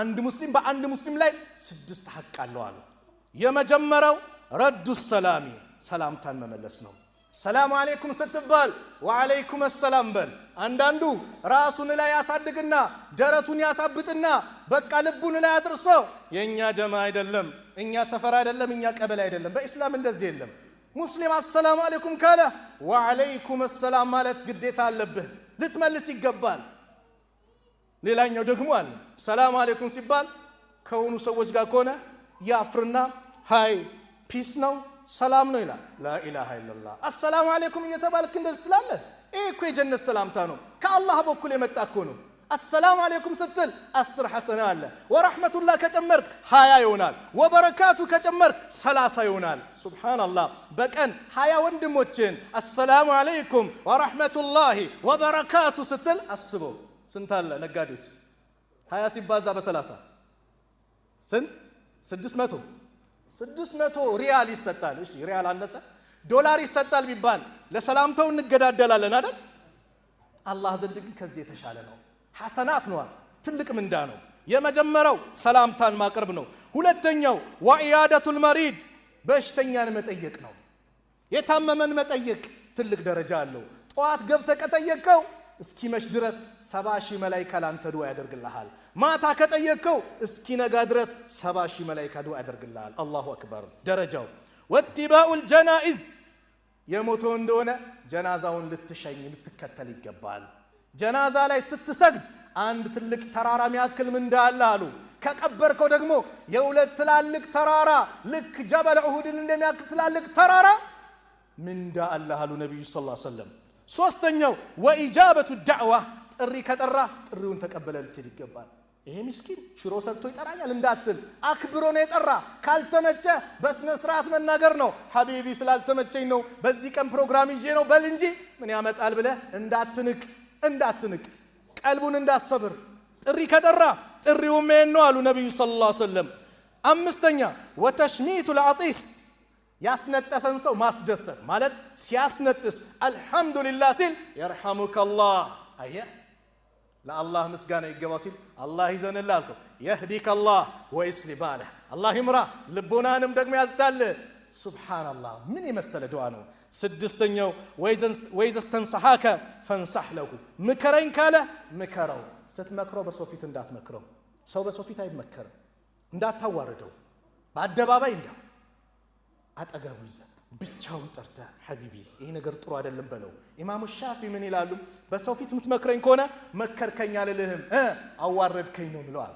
አንድ ሙስሊም በአንድ ሙስሊም ላይ 6 ሐቅ አለው አሉ የመጀመሪያው ረዱ ሰላሚ ሰላምታን መመለስ ነው ሰላም አለይኩም ስትባል ወአለይኩም ሰላም በል አንዳንዱ ራሱን ላይ ያሳድግና ደረቱን ያሳብጥና በቃ ልቡን ላይ አድርሶ የኛ ጀማ አይደለም እኛ ሰፈር አይደለም እኛ ቀበሌ አይደለም በእስላም እንደዚህ የለም ሙስሊም አሰላሙ አለይኩም ካለ ወአለይኩም ሰላም ማለት ግዴታ አለብህ ልትመልስ ይገባል ሌላኛው ደግሞ አለ ሰላም አለይኩም ሲባል ከሆኑ ሰዎች ጋር ከሆነ ያፍርና ሃይ ፒስ ነው ሰላም ነው ይላል ላ ኢላሃ ኢላላህ አሰላሙ አለይኩም እየተባልክ እንደዚህ ትላለህ እኮ የጀነት ሰላምታ ነው ከአላህ በኩል የመጣ እኮ ነው አሰላሙ አለይኩም ስትል 10 ሐሰና አለ ወራህመቱላህ ከጨመርክ 20 ይሆናል ወበረካቱ ከጨመርክ 30 ይሆናል ሱብሃንአላህ በቀን 20 ወንድሞችን አሰላሙ አለይኩም ወራህመቱላሂ ወበረካቱ ስትል አስበው ስንት አለ ነጋዴዎች 20 ሲባዛ በ30 ስንት 600 ሪያል ይሰጣል እሺ ሪያል አነሰ ዶላር ይሰጣል ቢባል ለሰላምታው እንገዳደላለን አይደል አላህ ዘንድ ግን ከዚህ የተሻለ ነው ሐሰናት ነው ትልቅ ምንዳ ነው የመጀመሪያው ሰላምታን ማቅረብ ነው ሁለተኛው ወኢያደቱል መሪድ በሽተኛን መጠየቅ ነው የታመመን መጠየቅ ትልቅ ደረጃ አለው ጧት ገብተህ ከጠየቀው እስኪመሽ ድረስ 70,000 መላእክት ላንተ ዱዓ ያደርግልሃል ማታ ከጠየቀው እስኪነጋ ድረስ 70,000 መላእክት ዱዓ ያደርግልሃል አላሁ አክበር ደረጃው ወትባኡል ጀናኢዝ የሞተው እንደሆነ ጀናዛውን ልትሸኝ ልትከተል ይገባል ጀናዛ ላይ ስትሰግድ አንድ ትልቅ ተራራ የሚያክል ምንዳ አለ አሉ ከቀበርከው ደግሞ የሁለት ትላልቅ ተራራ ልክ ጀበል ኡሁድን እንደሚያክል ትላልቅ ተራራ ምንዳ አለ አሉ ነብዩ ሰለላሁ ዐለይሂ ወሰለም ሶስተኛው ወኢጃበቱ ዳዕዋ ጥሪ ከጠራ ጥሪውን ተቀበለ ልትል ይገባል ይሄ ምስኪን ሽሮ ሰርቶ ይጠራኛል እንዳትል አክብሮ ነው የጠራ ካልተመቸ በስነ ስርዓት መናገር ነው ሐቢቢ ስላልተመቸኝ ነው በዚህ ቀን ፕሮግራም ይዤ ነው በል እንጂ ምን ያመጣል ብለ እንዳትንቅ ቀልቡን እንዳሰብር ጥሪ ከጠራ ጥሪው ምን ነው አሉ ነብዩ ሰለላሁ ዐለይሂ ወሰለም አምስተኛ ወተሽሚቱ العطيس ያስነጠሰን ሰው ማስደሰት ማለት ሲያስነጥስ አልহামዱሊላህ ሲል ይርሐሙከላህ አየ ለአላህ ምስጋና ይገባው ሲል አላህ ይዘንልህ አልከው ይህዲከላህ ወይስሊ ባለህ አላህ ይምራ ልቦናንም ደግሞ ያዝዳል ሱብሃንአላህ ምን የመሰለ ዱዓ ነው ስድስተኛው ወይዘስተንሰሐከ ፈንሰህ ለሁ ምከረኝ ካለ ምከረው ስትመክረው በሰው ፊት እንዳትመክረው ሰው በሰው ፊት አይመከርም እንዳታዋርደው በአደባባይ እንዳው አጠገቡ ይዘ ብቻውን ጠርተ ሐቢቢ ይሄ ነገር ጥሩ አይደለም በለው ኢማሙ ሻፊ ምን ይላሉ በሰው ፊት ምትመክረኝ ከሆነ መከርከኝ አልልህም አዋረድከኝ ነው ብለዋል